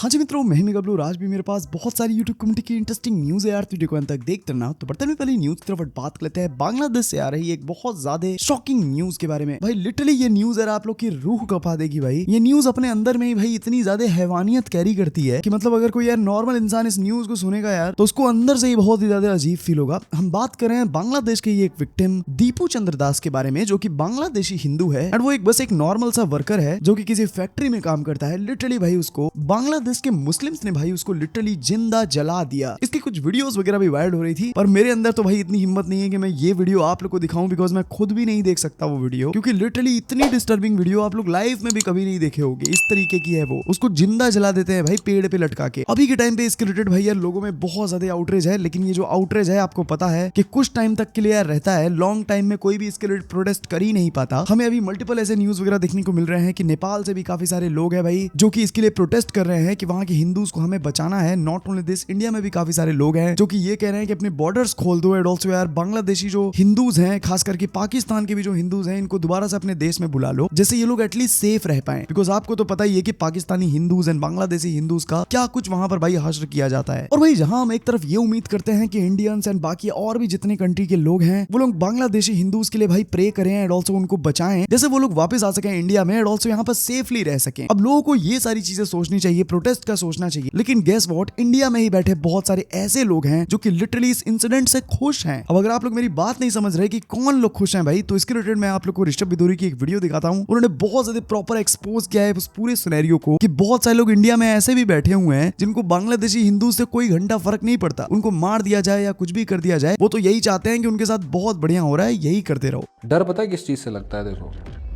हाँ जी मित्रों, मैं ही गबलू। आज भी मेरे पास बहुत सारी यूट्यूब कम्युनिटी की इंटरेस्टिंग न्यूज है यार, वीडियो को अंत तक देखते रहना। तो बढ़ते हुए पहले न्यूज की तरफ बात कर लेते हैं। बांग्लादेश से आ रही एक बहुत ज्यादा शॉकिंग न्यूज के बारे में। भाई लिटरली ये न्यूज यार आप लोग की रूह कपा देगी। भाई ये न्यूज अपने अंदर में ही भाई इतनी ज्यादा हैवानियत कैरी करती है कि मतलब अगर कोई यार नॉर्मल इंसान इस न्यूज को सुनेगा यार तो उसको अंदर से ही बहुत ही ज्यादा अजीब फील होगा। हम बात कर रहे हैं बांग्लादेश के एक विक्टिम दीपू चंद्र दास के बारे में, जो कि बांग्लादेशी हिंदू है एंड वो बस एक नॉर्मल सा वर्कर है जो कि किसी फैक्ट्री में काम करता है। लिटरली भाई उसको बांग्लादेश के मुस्लिम्स ने भाई उसको लिटरली जिंदा जला दिया। इसकी कुछ वीडियोस वगैरह भी वायरल हो रही थी, पर मेरे अंदर तो भाई इतनी हिम्मत नहीं है कि मैं ये वीडियो आप लोग को दिखाऊं, बिकॉज मैं खुद भी नहीं देख सकता वो वीडियो, क्योंकि लिटरली इतनी डिस्टर्बिंग वीडियो आप लोग लाइफ में भी कभी नहीं देखे होंगे। इस तरीके की है वो, उसको जिंदा जला देते हैं भाई पेड़ पे लटका के। अभी के टाइम पे इसके रिलेटेड भाई यार लोगों में बहुत ज्यादा आउटरेज है, लेकिन ये जो आउटरेज है आपको पता है कि कुछ टाइम तक के लिए यार रहता है, लॉन्ग टाइम में कोई भी इसके रिलेटेड प्रोटेस्ट कर ही नहीं पाता। हमें अभी मल्टीपल ऐसे न्यूज वगैरह देखने को मिल रहे हैं कि नेपाल से भी काफी सारे लोग हैं भाई जो कि इसके लिए प्रोटेस्ट कर रहे हैं कि वहां के हिंदूज को हमें बचाना है। नॉट ओनली दिस, इंडिया में भी काफी सारे लोग हैं जो कि ये कह रहे हैं कि अपने बॉर्डर्स खोल दो। एंड ऑल्सो यार बांग्लादेशी जो हिंदूज हैं, खास करके पाकिस्तान के भी जो हिंदूज हैं, इनको दोबारा से अपने देश में बुला लो, जैसे ये लोग एटलीस्ट सेफ रह पाए। बिकॉज आपको तो पता ही है कि Pakistani Hindus and Bangladeshi Hindus का क्या कुछ वहां पर भाई हश्र किया जाता है। और भाई जहां हम एक तरफ ये उम्मीद करते हैं कि इंडियंस एंड बाकी और भी जितने कंट्री के लोग हैं वो लोग बांग्लादेशी हिंदूज के लिए भाई प्रे करें एंड ऑल्सो उनको बचाएं, जैसे वो लोग वापस आ सके इंडिया में एंड ऑल्सो यहाँ पर सेफली रह सके। अब लोगों को ये सारी चीजें सोचनी चाहिए, प्रोटेस्ट का सोचना चाहिए, लेकिन गेस व्हाट, इंडिया में ही बैठे बहुत सारे ऐसे लोग हैं जो कि लिटरली इस इंसिडेंट से खुश हैं। अब अगर आप लोग मेरी बात नहीं समझ रहे कि कौन लोग खुश हैं भाई, तो इसके रिलेटेड मैं आप लोग को ऋषभ बिदूरी की एक वीडियो दिखाता हूं। उन्होंने बहुत ज्यादा प्रॉपर एक्सपोज किया है उस पूरे सिनेरियो को कि बहुत सारे लोग इंडिया में ऐसे भी बैठे हुए हैं जिनको बांग्लादेशी हिंदू से कोई घंटा फर्क नहीं पड़ता। उनको मार दिया जाए या कुछ भी कर दिया जाए, वो तो यही चाहते हैं कि उनके साथ बहुत बढ़िया हो रहा है, यही करते रहो। डर पता है किस चीज़ से लगता है? देखो,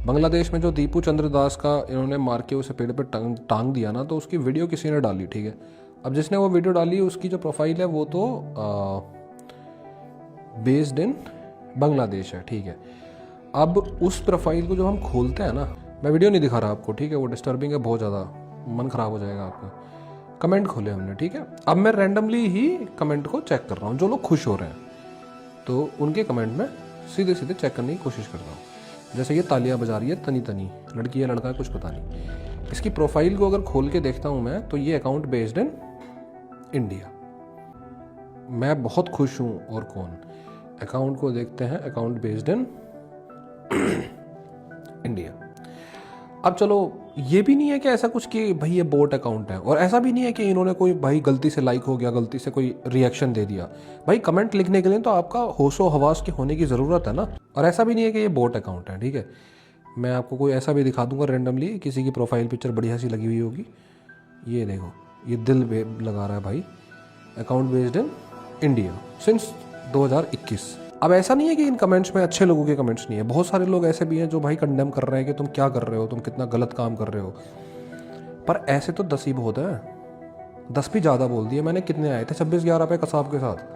बांग्लादेश में जो दीपू चंद्र दास का इन्होंने मार के उसे पेड़ पे टांग दिया ना, तो उसकी वीडियो किसी ने डाली, ठीक है। अब जिसने वो वीडियो डाली उसकी जो प्रोफाइल है वो तो बेस्ड इन बांग्लादेश है, ठीक है। अब उस प्रोफाइल को जब हम खोलते हैं ना, मैं वीडियो नहीं दिखा रहा आपको, ठीक है, वो डिस्टर्बिंग है बहुत ज़्यादा, मन ख़राब हो जाएगा आपका। कमेंट खोले हमने, ठीक है। अब मैं रैंडमली ही कमेंट को चेक कर रहा हूँ, जो लोग खुश हो रहे हैं तो उनके कमेंट में सीधे सीधे चेक करने की कोशिश कर रहा हूँ। जैसे ये तालियां बजा रही है तनी तनी, लड़की है लड़का है कुछ पता नहीं। इसकी प्रोफाइल को अगर खोल के देखता हूँ मैं, तो ये अकाउंट बेस्ड इन इंडिया। मैं बहुत खुश हूँ। और कौन? अकाउंट को देखते हैं, अकाउंट बेस्ड इन इंडिया। अब चलो, ये भी नहीं है कि ऐसा कुछ कि भाई ये बोट अकाउंट है, और ऐसा भी नहीं है कि इन्होंने कोई भाई गलती से लाइक हो गया, गलती से कोई रिएक्शन दे दिया। भाई कमेंट लिखने के लिए तो आपका होशो हवास के होने की ज़रूरत है ना। और ऐसा भी नहीं है कि ये बोट अकाउंट है, ठीक है। मैं आपको कोई ऐसा भी दिखा दूंगा रैंडमली, किसी की प्रोफाइल पिक्चर बढ़िया सी लगी हुई होगी, ये देखो, ये दिल लगा रहा है भाई, account based in India since 2021। अब ऐसा नहीं है कि इन कमेंट्स में अच्छे लोगों के कमेंट्स नहीं है, बहुत सारे लोग ऐसे भी हैं जो भाई कंडेम कर रहे हैं कि तुम क्या कर रहे हो, तुम कितना गलत काम कर रहे हो। पर ऐसे तो 10 ही बहुत है, 10 भी ज़्यादा बोल दिए मैंने। कितने आए थे 26/11 पे कसाब के साथ?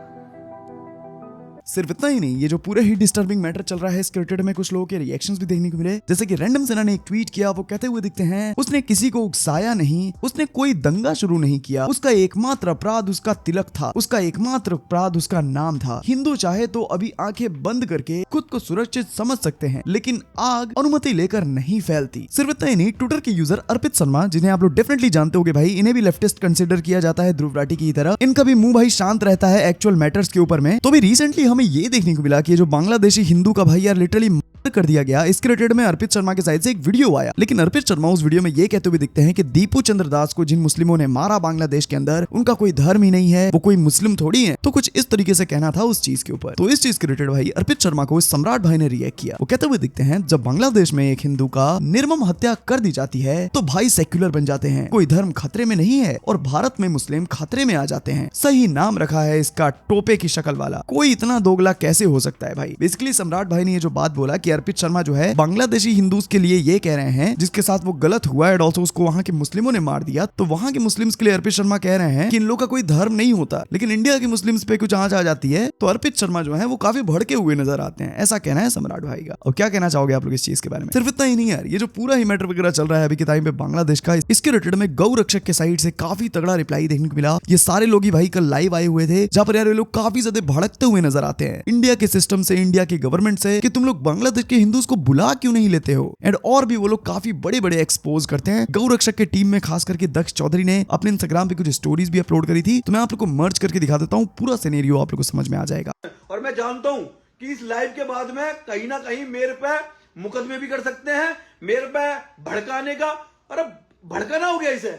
सिर्फ इतना ही नहीं, ये जो पूरा ही डिस्टर्बिंग मैटर चल रहा है इसके रिलेटेड में कुछ लोगों के रिएक्शंस भी देखने को मिले। जैसे कि रैंडम सेना ने एक ट्वीट किया, वो कहते हुए दिखते हैं, उसने किसी को उकसाया नहीं, उसने कोई दंगा शुरू नहीं किया, उसका एकमात्र अपराध उसका तिलक था, उसका एकमात्र अपराध उसका नाम था। हिंदू चाहे तो अभी आंखें बंद करके खुद को सुरक्षित समझ सकते हैं, लेकिन आग अनुमति लेकर नहीं फैलती। सिर्फ इतना ही नहीं, ट्विटर के यूजर अर्पित शर्मा, जिन्हें आप लोग डेफिनेटली जानते होंगे भाई, इन्हें भी लेफ्टिस्ट कंसिडर किया जाता है ध्रुव राठी की तरह। इनका भी मुंह भाई शांत रहता है एक्चुअल मैटर्स के ऊपर में। तो भी रिसेंटली हमें ये देखने को मिला कि जो बांग्लादेशी हिंदू का भाई यार लिटरली कर दिया गया, इसके रिलेटेड में अर्पित शर्मा के साइड से एक वीडियो आया। लेकिन अर्पित शर्मा उस वीडियो में ये कहते हुए दिखते हैं कि दीपू चंद्र दास को जिन मुस्लिमों ने मारा बांग्लादेश के अंदर, उनका कोई धर्म ही नहीं है, वो कोई मुस्लिम थोड़ी है। तो कुछ इस तरीके से कहना था उस चीज के ऊपर। तो इस चीज के रिलेटेड भाई अर्पित शर्मा को इस सम्राट भाई ने रिएक्ट किया। वो कहते हुए दिखते हैं, जब बांग्लादेश में एक हिंदू का निर्मम हत्या कर दी जाती है तो भाई सेक्युलर बन जाते हैं, कोई धर्म खतरे में नहीं है, और भारत में मुस्लिम खतरे में आ जाते हैं। सही नाम रखा है इसका टोपे की शक्ल वाला। कोई इतना दोगला कैसे हो सकता है भाई? बेसिकली सम्राट भाई ने ये जो बात बोला कि अर्पित शर्मा जो है बांग्लादेशी हिंदूज के लिए ये कह रहे हैं जिसके साथ वो गलत हुआ एंड ऑल्सो उसको वहां के मुस्लिमों ने मार दिया, तो वहां के मुस्लिम्स के लिए अर्पित शर्मा कह रहे हैं कि इन लोगों का कोई धर्म नहीं होता। लेकिन इंडिया के मुस्लिम्स पे कुछ आंच आ जाती है तो अर्पित शर्मा जो है वो काफी भड़के हुए नजर आते हैं। ऐसा कहना है सम्राट भाई का। और क्या कहना चाहोगे आप लोग इस चीज के बारे में? सिर्फ इतना ही नहीं यार, ये जो पूरा ही मैटर वगैरह चल रहा है अभी के टाइम पे बांग्लादेश का, इसके रिलेटेड में गौ रक्षक के साइड से काफी तगड़ा रिप्लाई देखने को मिला। ये सारे लोग ही भाई कल लाइव आए हुए थे, जहां पर यार ये लोग काफी ज्यादा भड़कते हुए नजर आते हैं इंडिया के सिस्टम से, इंडिया की गवर्नमेंट से, कि तुम लोग बांग्लादेश बांग्लादेश के हिंदूज को बुला क्यों नहीं लेते हो। एंड और भी वो लोग काफी बड़े बड़े एक्सपोज करते हैं। गौ रक्षक के टीम में खास करके दक्ष चौधरी ने अपने इंस्टाग्राम पे कुछ स्टोरीज भी अपलोड करी थी, तो मैं आप लोग को मर्ज करके दिखा देता हूँ, पूरा सिनेरियो आप लोग को समझ में आ जाएगा। और मैं जानता हूं कि इस लाइव के बाद में कहीं ना कहीं मेरे पे मुकदमे भी कर सकते हैं, मेरे पे भड़काने का। अरे भड़काना हो गया इसे।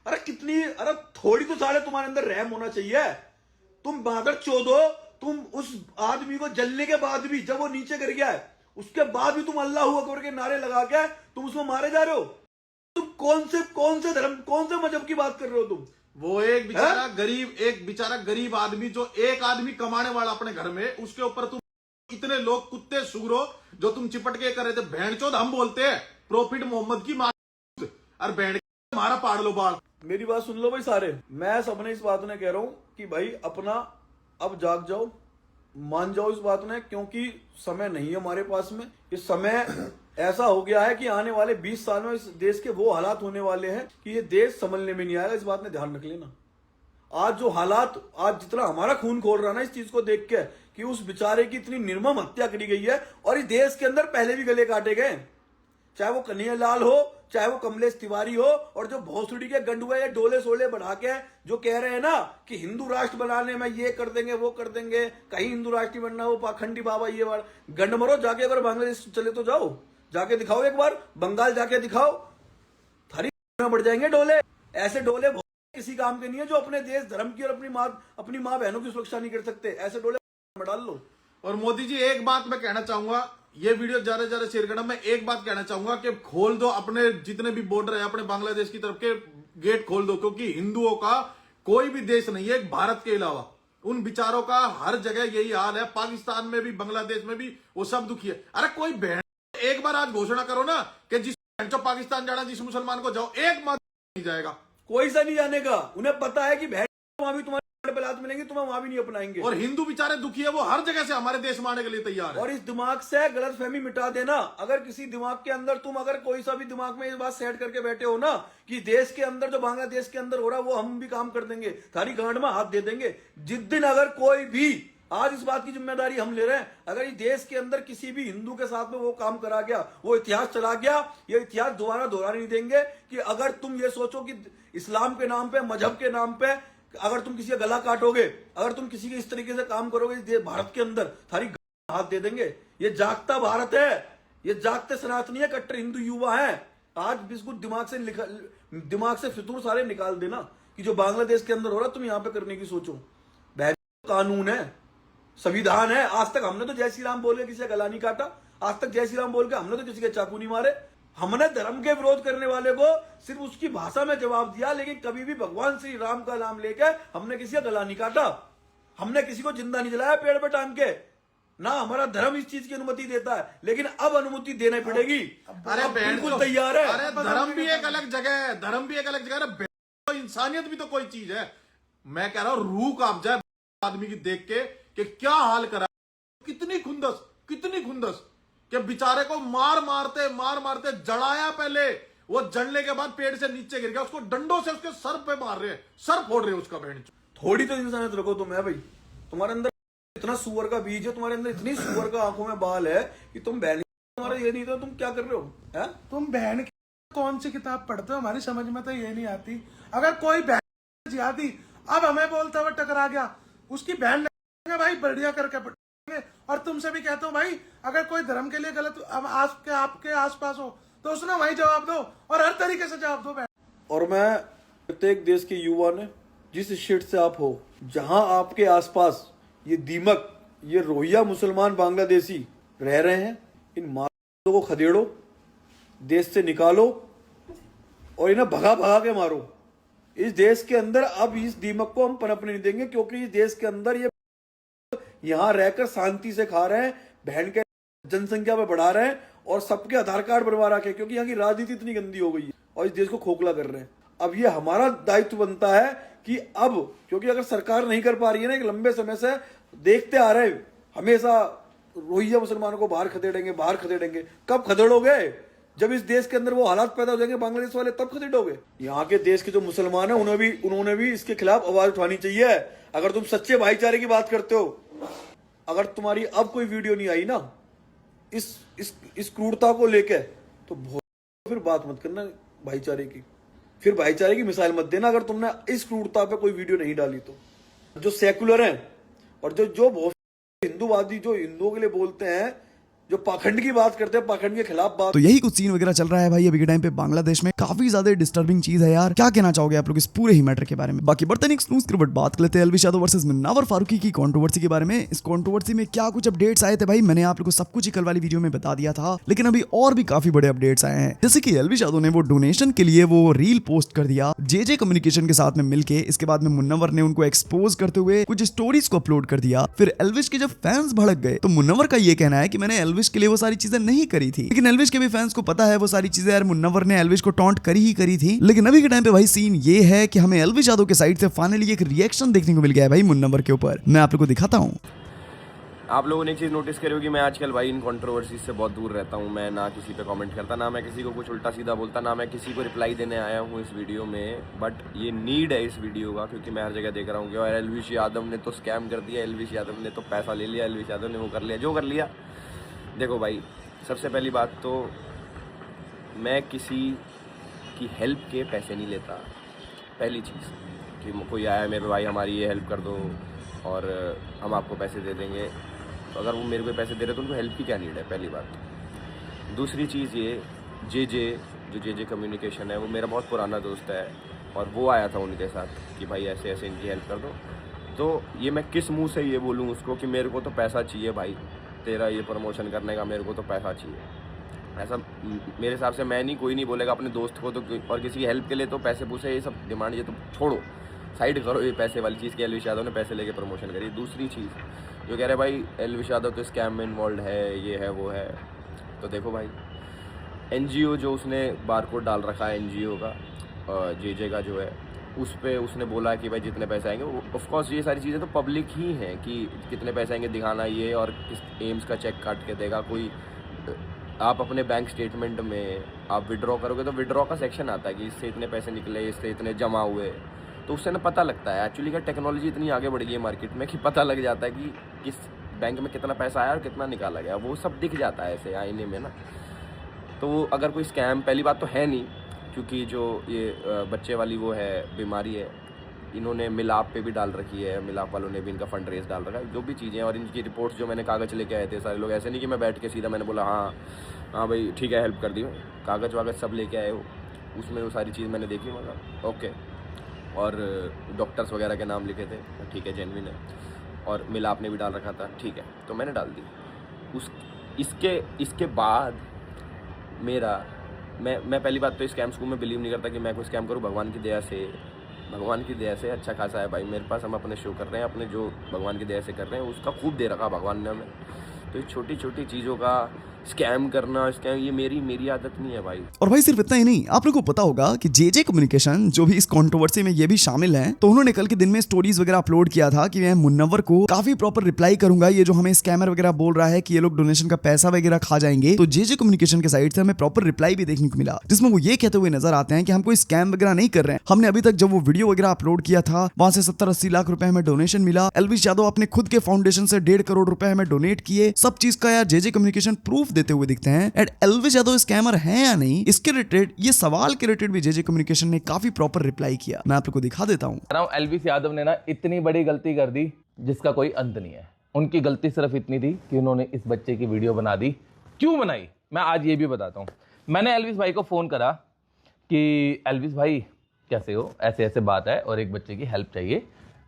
अरे कितनी, अरे थोड़ी तो साले तुम्हारे अंदर रहम होना चाहिए। तुम बहादुर चोदो, तुम उस आदमी को जलने के बाद भी, जब वो नीचे गिर गया है उसके बाद भी तुम अल्लाह अकबर के नारे लगा के तुम उसको मारे जा रहे हो। तुम कौन से धर्म, कौन से मजहब की बात कर रहे हो तुम? वो एक बेचारा गरीब आदमी, जो एक आदमी कमाने वाला अपने घर में, उसके ऊपर तुम इतने लोग कुत्ते सुगरो जो तुम चिपट के कर रहे थे। भेड़चोद हम बोलते हैं प्रॉफिट मोहम्मद की मां, और भेड़ हमारा पाड़ लो बाल। मेरी बात सुन लो भाई सारे, मैं सबने इस बात में कह रहा हूं कि भाई अपना अब जाग जाओ, मान जाओ इस बात में, क्योंकि समय नहीं है हमारे पास में। इस समय ऐसा हो गया है कि आने वाले 20 साल में इस देश के वो हालात होने वाले हैं कि ये देश संभलने में नहीं आएगा। इस बात में ध्यान रख लेना। आज जो हालात, आज जितना हमारा खून खोल रहा ना इस चीज को देख के कि उस बेचारे की इतनी निर्मम हत्या करी गई है, और इस देश के अंदर पहले भी गले काटे गए, चाहे वो कन्हैया लाल हो, चाहे वो कमलेश तिवारी हो, और जो भोसड़ी के गंडुए या डोले सोले बढ़ा के जो कह रहे हैं ना कि हिंदू राष्ट्र बनाने में ये कर देंगे वो कर देंगे, कहीं हिंदू राष्ट्र बनना, वो पाखंडी बाबा ये वाला गंड मरो। जाके अगर बांग्लादेश चले तो जाओ, जाके दिखाओ एक बार, बंगाल जाके दिखाओ, थारी बढ़ जाएंगे डोले। ऐसे डोले किसी काम के नहीं है जो अपने देश धर्म की और अपनी माँ बहनों की सुरक्षा नहीं कर सकते। ऐसे डोले में डाल लो। और मोदी जी एक बात मैं कहना चाहूंगा, ये वीडियो ज्यादा से ज्यादा शेयर करना। मैं एक बात कहना चाहूंगा कि खोल दो अपने जितने भी बॉर्डर है अपने बांग्लादेश की तरफ के गेट खोल दो, क्योंकि हिंदुओं का कोई भी देश नहीं है भारत के अलावा। उन बेचारों का हर जगह यही हाल है, पाकिस्तान में भी बांग्लादेश में भी, वो सब दुखी है। अरे कोई बहन एक बार आज घोषणा करो ना कि जिस पाकिस्तान जाना, जिस मुसलमान को जाओ, एक मत नहीं जाएगा, कोई सा नहीं जाने का। उन्हें पता है कि वहां भी तुम्हारे बलात् मिलेंगे, तुम्हें वहां भी नहीं अपनाएंगे। और हिंदू बेचारे दुखी है, वो हर जगह से हमारे देश में आने के लिए तैयार है। और इस दिमाग से गलत फहमी मिटा देना। अगर किसी दिमाग के अंदर तुम अगर कोई सा भी दिमाग में इस बात सेट करके बैठे हो ना कि देश के अंदर जो बांग्लादेश के अंदर हो रहा है वो हम भी काम कर देंगे, थारी गांड में हाथ दे देंगे। जिस दिन अगर कोई भी, आज इस बात की जिम्मेदारी हम ले रहे हैं, अगर इस देश के अंदर किसी भी हिंदू के साथ में वो काम करा गया, वो इतिहास चला गया, ये इतिहास दोबारा दोहराने नहीं देंगे। कि अगर तुम ये सोचो कि इस्लाम के नाम पे, मजहब के नाम पे अगर तुम किसी का गला काटोगे, अगर तुम किसी के इस तरीके से काम करोगे इस भारत के अंदर, थारी हाथ दे देंगे। ये जागता भारत है, ये जागते सनातनी है, कट्टर हिंदू युवा है। आज बिल्कुल दिमाग से फितूर सारे निकाल देना कि जो बांग्लादेश के अंदर हो रहा तुम यहां पे करने की सोचो। कानून है, संविधान है। आज तक हमने तो जय श्री राम बोल के किसी का गला नहीं काटा, आज तक जय श्री राम बोल के हमने तो किसी के चाकू नहीं मारे। हमने धर्म के विरोध करने वाले को सिर्फ उसकी भाषा में जवाब दिया, लेकिन कभी भी भगवान श्री राम का नाम लेकर हमने किसी का गला नहीं काटा, हमने किसी को जिंदा नहीं जलाया पेड़ पे टांग के। ना हमारा धर्म इस चीज की अनुमति देता है, लेकिन अब अनुमति देनी पड़ेगी। अरे बिल्कुल तैयार है। अरे धर्म भी एक अलग जगह है, धर्म भी एक अलग जगह है। तो इंसानियत भी तो कोई चीज है। मैं कह रहा हूं रूह कांप जाए आदमी की देख के कि क्या हाल करा, कितनी खुंदस कि बेचारे को मार मारते जड़ाया। पहले वो जड़ने के बाद पेड़ से नीचे गिर गया, उसको डंडों से उसके सर पे मार रहे हैं, सर फोड़ रहे हैं उसका। बहन थोड़ी तो इंसानियत रखो तुम। है भाई, तुम्हारे अंदर इतना सुअर का बीज है, तुम्हारे अंदर इतनी सुअर का आंखों में बाल है कि तुम बहन, तुम्हारा ये नहीं तो तुम क्या कर रहे हो? है तुम बहन कौन सी किताब पढ़ते हो? हमारी समझ में तो ये नहीं आती। अगर कोई बहन जिहादी अब हमें बोलते हुए टकरा गया, उसकी बहन भाई बढ़िया करके पढ़ेंगे। और तुमसे भी कहता हूँ भाई, अगर कोई धर्म के लिए गलत आपके आसपास हो तो उसने वही जवाब दो, और हर तरीके से जवाब दो। और मैं प्रत्येक देश के युवा ने, जिस स्टेट से आप हो, जहां आपके आसपास ये दीमक, ये रोहिंग्या मुसलमान बांग्लादेशी रह रहे हैं, इन मारों को खदेड़ो, देश से निकालो और इन्हें भगा के मारो। इस देश के अंदर अब इस दीमक को हम पनपने नहीं देंगे, क्योंकि इस देश के अंदर ये यहां रहकर शांति से खा रहे हैं, बहन के जनसंख्या में बढ़ा रहे हैं और सबके आधार कार्ड बनवा रखे, क्योंकि यहाँ की राजनीति इतनी गंदी हो गई है और इस देश को खोखला कर रहे हैं। अब ये हमारा दायित्व बनता है कि अब, क्योंकि अगर सरकार नहीं कर पा रही है ना, एक लंबे समय से देखते आ रहे हमेशा रोहिंग्या मुसलमानों को बाहर खदेड़ेंगे। कब खदेड़ोगे? जब इस देश के अंदर वो हालात पैदा हो जाएंगे बांग्लादेश वाले, तब खदेड़ोगे। यहाँ के देश के जो मुसलमान है उन्होंने भी इसके खिलाफ आवाज उठानी चाहिए। अगर तुम सच्चे भाईचारे की बात करते हो, अगर तुम्हारी अब कोई वीडियो नहीं आई ना इस क्रूरता को लेके तो फिर बात मत करना भाईचारे की, फिर भाईचारे की मिसाल मत देना अगर तुमने इस क्रूरता पे कोई वीडियो नहीं डाली तो। जो सेकुलर हैं और जो बहुत हिंदूवादी जो हिंदुओं के लिए बोलते हैं, जो पाखंड की बात करते हैं, पाखंड के खिलाफ बात। तो यही कुछ सीन वगैरह चल रहा है भाई अभी के टाइम पे बांग्लादेश में। काफी ज्यादा डिस्टर्बिंग चीज है यार। क्या कहना चाहोगे आप लोग इस पूरे ही मैटर के बारे में? बाकी बढ़ते नेक्स्ट न्यूज की तरफ बात कर लेते हैं एल्विश यादव वर्सेस मुनव्वर फारूकी की कंट्रोवर्सी के बारे में। इस कंट्रोवर्सी में क्या कुछ अपडेट्स आए थे भाई, मैंने आप लोग को सब कुछ ही कल वाली वीडियो में बता दिया था, लेकिन अभी और भी काफी बड़े अपडेट्स आए हैं। जैसे कि एल्विश यादव ने वो डोनेशन के लिए वो रील पोस्ट कर दिया जेजे कम्युनिकेशन के साथ में मिलके। इसके बाद में मुनव्वर ने उनको एक्सपोज करते हुए कुछ स्टोरीज को अपलोड कर दिया। फिर एल्विश के जब फैंस भड़क गए तो मुनव्वर का ये कहना है कि मैंने एल्विश के लिए वो सारी चीजें नहीं करी थी, लेकिन एल्विश के भी फैंस को पता है वो सारी चीजें यार मुनव्वर ने एल्विश को टॉन्ट करी ही करी थी। लेकिन अभी के टाइम पे भाई सीन ये है कि हमें एल्विश यादव के साइड से फाइनली एक रिएक्शन देखने को मिल गया है भाई मुनव्वर के ऊपर। मैं आप लोगों को दिखाता हूँ। आप लोगों ने एक चीज़ नोटिस करी होगी, मैं आजकल भाई इन कंट्रोवर्सी से बहुत दूर रहता हूँ। मैं ना किसी पे कमेंट करता, ना मैं किसी को कुछ उल्टा सीधा बोलता, ना मैं किसी को रिप्लाई देने आया हूँ इस वीडियो में। बट ये नीड है इस वीडियो का, क्योंकि मैं हर जगह देख रहा हूँ कि और एल्विश यादव ने तो स्कैम कर दिया, एल्विश यादव ने तो पैसा ले लिया, एल्विश यादव ने वो कर लिया जो कर लिया। देखो भाई, सबसे पहली बात तो मैं किसी की हेल्प के पैसे नहीं लेता। पहली चीज़ कि कोई आया मेरे भाई हमारी ये हेल्प कर दो और हम आपको पैसे दे देंगे, तो अगर वो मेरे को पैसे दे रहे तो उनको हेल्प की क्या नीड है, पहली बात। दूसरी चीज़ ये जे कम्युनिकेशन है वो मेरा बहुत पुराना दोस्त है और वो आया था उनके साथ कि भाई ऐसे ऐसे इनकी हेल्प कर दो। तो ये मैं किस मुंह से ये बोलूँ उसको कि मेरे को तो पैसा चाहिए भाई, तेरा ये प्रमोशन करने का मेरे को तो पैसा चाहिए। ऐसा मेरे हिसाब से मैं नहीं, कोई नहीं बोलेगा अपने दोस्त को तो, और किसी की हेल्प के लिए तो पैसे पूछे, ये सब डिमांड ये तो छोड़ो, साइड करो ये पैसे वाली चीज़ की। एल्विश यादव ने पैसे लेके प्रमोशन करी। दूसरी चीज़ जो कह रहे भाई एल्विश यादव तो स्कैम में इन्वॉल्व है, ये है वो है, तो देखो भाई NGO जो उसने बारकोड डाल रखा है NGO का, जे का जो है, उस पर उसने बोला कि भाई जितने पैसे आएंगे, ऑफकोर्स ये सारी चीज़ें तो पब्लिक ही हैं कि कितने पैसे आएंगे दिखाना ये, और किस एम्स का चेक काट के देगा कोई। आप अपने बैंक स्टेटमेंट में आप विड्रॉ करोगे तो विड्रॉ का सेक्शन आता है कि इससे इतने पैसे निकले, इससे इतने जमा हुए, तो उससे ना पता लगता है। एक्चुअली क्या टेक्नोलॉजी इतनी आगे बढ़ गई है मार्केट में कि पता लग जाता है कि किस बैंक में कितना पैसा आया और कितना निकाला गया, वो सब दिख जाता है ऐसे आईने में ना। तो अगर कोई स्कैम, पहली बात तो है नहीं, क्योंकि जो ये बच्चे वाली वो है बीमारी है, इन्होंने मिलाप पे भी डाल रखी है, मिलाप वालों ने भी इनका फंड रेज डाल रखा है, जो भी चीज़ें। और इनकी रिपोर्ट्स जो मैंने कागज़ लेके आए थे सारे लोग, ऐसे नहीं कि मैं बैठ के सीधा मैंने बोला हाँ भाई ठीक है हेल्प कर दी, कागज़ वागज़ सब लेके आए हो, उसमें वो सारी चीज़ मैंने देखी, मतलब ओके। और डॉक्टर्स वगैरह के नाम लिखे थे, ठीक है जेन्युइन है, और मिलाप ने भी डाल रखा था, ठीक है, तो मैंने डाल दी। इसके बाद मेरा मैं पहली बात तो स्कैम्स को मैं बिलीव नहीं करता कि मैं कोई स्कैम करूँ। भगवान की दया से अच्छा खासा है भाई मेरे पास, हम अपने शो कर रहे हैं, अपने जो भगवान की दया से कर रहे हैं उसका खूब दे रखा भगवान ने हमें। तो ये छोटी छोटी चीज़ों का स्कैम करना, स्कैम, ये मेरी आदत नहीं है भाई। और भाई सिर्फ इतना ही नहीं, आप लोगों को पता होगा कि जे कम्युनिकेशन जो भी इस कंट्रोवर्सी में ये भी शामिल हैं, तो उन्होंने कल के दिन में स्टोरीज वगैरह अपलोड किया था कि मैं मुनव्वर को काफी प्रॉपर रिप्लाई करूंगा, ये जो हमें स्कैमर वगैरह बोल रहा है कि ये लोग डोनेशन का पैसा वगैरह खा जाएंगे। तो जे कम्युनिकेशन के साइड से हमें प्रॉपर रिप्लाई भी देखने को मिला, जिसमें वो ये कहते हुए नजर आते हैं कि हम कोई स्कैम वगैरह नहीं कर रहे हैं। हमने अभी तक जब वो वीडियो वगैरह अपलोड किया था वहां से 70-80 लाख रुपए हमें डोनेशन मिला। एल्विश यादव अपने खुद के फाउंडेशन से 1.5 करोड़ रुपए हमें डोनेट किए। सब चीज का यार जे कम्युनिकेशन प्रूफ देते हुए दिखते हैं। एंड एल्विश यादव स्कैमर है या नहीं, इसके रिलेटेड, ये सवाल के रिलेटेड भी जे कम्युनिकेशन ने काफी प्रॉपर रिप्लाई किया। मैं आप लोगों को दिखा देता हूं। एल्विश यादव ने ना इतनी बड़ी गलती कर दी जिसका कोई अंत नहीं है। उनकी गलती सिर्फ इतनी थी कि उन्होंने इस बच्चे की वीडियो बना दी। क्यों बनाई मैं आज ये भी बताता हूँ। मैंने एल्विश भाई को फोन करा कि एल्विश भाई कैसे हो, ऐसे ऐसे बात है और एक बच्चे की हेल्प चाहिए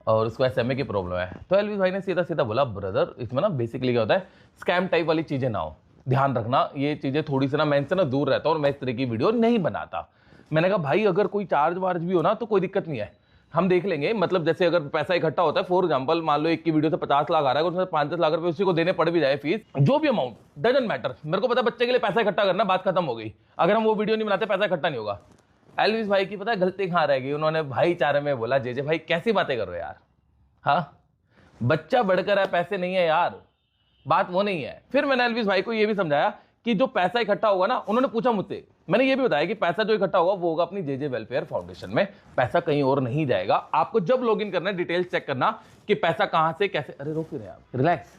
और उसको SMA की प्रॉब्लम है। तो एल्विश भाई ने सीधा सीधा बोला, ब्रदर इसमें ना बेसिकली क्या होता है, स्कैम टाइप वाली चीजें ना हो, ध्यान रखना ये चीजें थोड़ी सी ना, मैं इनसे ना दूर रहता हूँ और मैं इस तरह की वीडियो नहीं बनाता। मैंने कहा भाई अगर कोई चार्ज वार्ज भी हो ना तो कोई दिक्कत नहीं है, हम देख लेंगे। मतलब जैसे अगर पैसा इकट्ठा होता है, फॉर एग्जांपल मान लो एक की वीडियो से 50 लाख आ रहा है, उसमें 5-10 लाख रुपए उसी को देने पड़ भी जाए फीस, जो भी अमाउंट, डजंट मैटर। मेरे को पता है बच्चे के लिए पैसा इकट्ठा करना, बात खत्म हो गई। अगर हम वो वीडियो नहीं बनाते पैसा इकट्ठा नहीं होगा। एल्विश भाई की पता है गलती कहाँ रह गई, उन्होंने भाईचारे में बोला जे भाई कैसी बातें कर रहे हो यार, हाँ बच्चा बढ़कर है, पैसे नहीं है यार, बात वो नहीं है। फिर मैंने एल्विश भाई को ये भी समझाया कि जो पैसा इकट्ठा होगा ना, उन्होंने पूछा मुझसे, मैंने ये भी बताया कि पैसा जो इकट्ठा होगा वो होगा अपनी जे वेलफेयर फाउंडेशन में, पैसा कहीं और नहीं जाएगा। आपको जब लॉगिन करना है डिटेल्स चेक करना कि पैसा कहां से कैसे, अरे रोक क्यों रहे आप, रिलैक्स।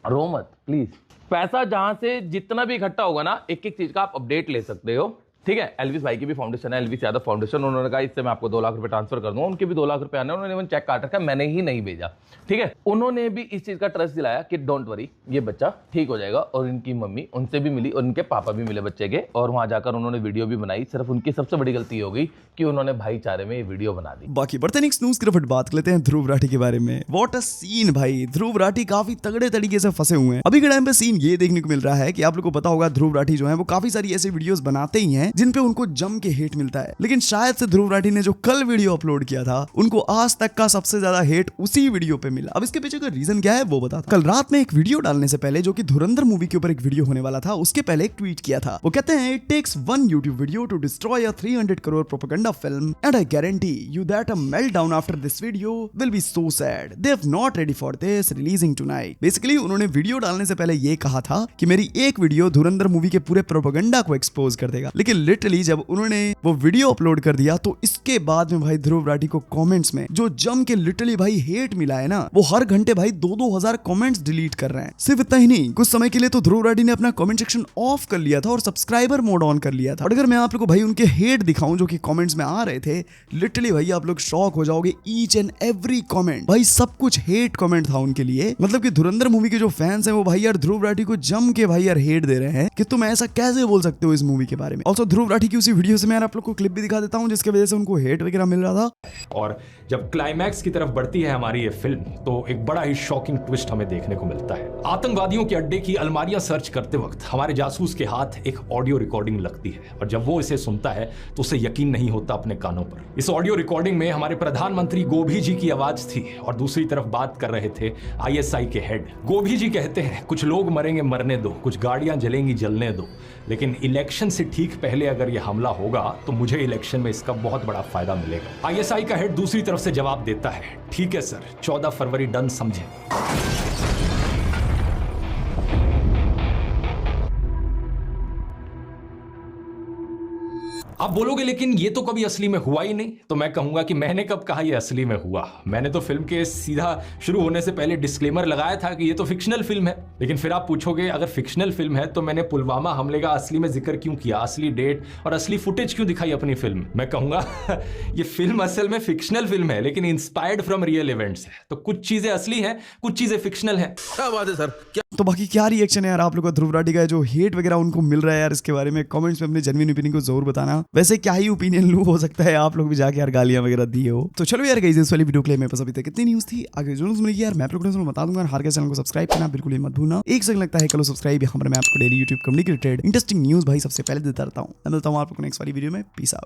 रो मत प्लीज। पैसा जहां से जितना भी इकट्ठा होगा ना, एक एक चीज का आप अपडेट ले सकते हो, ठीक है। एल्विस भाई की भी फाउंडेशन है, एल्विस यादव फाउंडेशन, उन्होंने कहा इससे मैं आपको 2 लाख रुपए ट्रांसफर कर दूंगा, उनके भी 2 लाख रुपए आने, उन्होंने इवन चेक काट रखा, मैंने ही नहीं भेजा, ठीक है। उन्होंने भी इस चीज का ट्रस्ट दिलाया कि डोंट वरी, ये बच्चा ठीक हो जाएगा। और इनकी मम्मी उनसे भी मिली और उनके पापा भी मिले बच्चे के, और वहां जाकर उन्होंने वीडियो भी बनाई। सिर्फ उनकी सबसे बड़ी गलती हो गई कि उन्होंने भाईचारे में ये वीडियो बना दी। बाकी बढ़ते नेक्स्ट न्यूज की तरफ बात कर लेते हैं ध्रुव राठी के बारे में। व्हाट अ सीन भाई, ध्रुव राठी काफी तगड़े तरीके से फंसे हुए हैं। अभी के टाइम पे सीन ये देखने को मिल रहा है कि आप लोग को पता होगा ध्रुव राठी जो है वो काफी सारी ऐसी वीडियोस बनाते ही हैं जिन पे उनको जम के हेट मिलता है। लेकिन शायद से ध्रुव राठी ने जो कल वीडियो अपलोड किया था, उनको आज तक का सबसे ज्यादा हेट उसी वीडियो पे मिला। अब इसके पीछे का रीजन क्या है वो बता। कल रात में एक वीडियो डालने से पहले, जो कि धुरंधर मूवी के ऊपर एक वीडियो होने वाला था, उसके पहले एक ट्वीट किया था। वो कहते हैं it takes 1 YouTube video to destroy a 300 crore propaganda film and I guarantee you that a meltdown after this video will be so sad. They have not ready for this releasing tonight. Basically उन्होंने video डालने से पहले ये कहा था कि मेरी एक वीडियो धुरंधर मूवी के पूरे प्रोपेगेंडा को एक्सपोज कर देगा। लेकिन लिटरली जब उन्होंने वो वीडियो अपलोड कर दिया तो इसके बाद में भाई ध्रुव राठी को कमेंट्स में जो जम के लिटरली भाई हेट मिला है ना, वो हर घंटे भाई 2-2 हजार कमेंट्स डिलीट कर रहे हैं। सिर्फ इतना ही नहीं, कुछ समय के लिए तो ध्रुव राठी ने अपना कमेंट सेक्शन ऑफ कर लिया था और सब्सक्राइबर मोड ऑन कर लिया था। और अगर मैं आप लोग को भाई उनके हेट दिखाऊं जो कि कमेंट्स में आ रहे थे, लिटरली भाई आप लोग शॉक हो जाओगे। ईच एंड एवरी कमेंट भाई सब कुछ हेट कमेंट था उनके लिए। मतलब कि धुरंधर मूवी के जो फैंस हैं वो भाई यार ध्रुव राठी को जम के भाई यार हेट दे रहे हैं कि तुम ऐसा कैसे बोल सकते हो इस मूवी के बारे में। ऑल्सो ध्रुव राठी की उसी वीडियो से मैं आप लोग को क्लिप भी दिखा देता हूं जिसकी वजह से उनको हेट वगैरह मिल रहा था। और जब क्लाइमैक्स की तरफ बढ़ती है हमारी ये फिल्म, तो एक बड़ा ही शॉकिंग ट्विस्ट हमें देखने को मिलता है। आतंकवादियों के अड्डे की अलमारियां सर्च करते वक्त हमारे जासूस के हाथ एक ऑडियो रिकॉर्डिंग लगती है, और जब वो इसे सुनता है तो उसे यकीन नहीं होता अपने कानों पर। इस ऑडियो रिकॉर्डिंग में हमारे प्रधानमंत्री गोभी जी की आवाज थी, और दूसरी तरफ बात कर रहे थे ISI के हेड। गोभी जी कहते हैं कुछ लोग मरेंगे मरने दो, कुछ गाड़ियां जलेंगी जलने दो, लेकिन इलेक्शन से ठीक पहले अगर यह हमला होगा तो मुझे इलेक्शन में इसका बहुत बड़ा फायदा मिलेगा। ISI का हेड दूसरी तरफ से जवाब देता है, ठीक है सर, 14 फरवरी डन समझे। आप बोलोगे लेकिन ये तो कभी असली में हुआ ही नहीं। तो मैं कहूंगा कि मैंने कब कहा ये असली में हुआ। मैंने तो फिल्म के सीधा शुरू होने से पहले डिस्क्लेमर लगाया था कि ये तो फिक्शनल फिल्म है। लेकिन फिर आप पूछोगे अगर फिक्शनल फिल्म है तो मैंने पुलवामा हमले का असली में जिक्र क्यों किया, असली डेट और असली फुटेज क्यों दिखाई अपनी फिल्म। मैं कहूंगा ये फिल्म असल में फिक्शनल फिल्म है, लेकिन इंस्पायर्ड फ्रॉम रियल इवेंट्स है। तो कुछ चीजें असली हैं, कुछ चीजें फिक्शनल हैं। क्या बात है सर। तो बाकी क्या रिएक्शन है यार आप लोग का ध्रुव राठी का जो हेट वगैरह उनको मिल रहा है यार, इसके बारे में कमेंट्स में अपने जेन्युइन ओपिनियन को जरूर बताना। वैसे क्या ही ओपिनियन लू, हो सकता है आप लोग भी जाके यार गालियां वगैरह दिए हो। तो चलो यार गाइस इस वाली वीडियो के लिए मेरे पास अभी तक कितनी न्यूज थी, आगे जो न्यूज मिलेगी यार मैं आप लोगों को बता दूंगा। हर चैनल को सब्सक्राइब करना बिल्कुल ही मत भूलना। एक सेकंड लगता है, करो सब्सक्राइब, यहाँ पर मैं आपको daily YouTube communicated interesting news भाई सबसे पहले देता रहता हूँ। मैं मिलता हूँ आप लोगों को नेक्स्ट वाली वीडियो में। Peace out.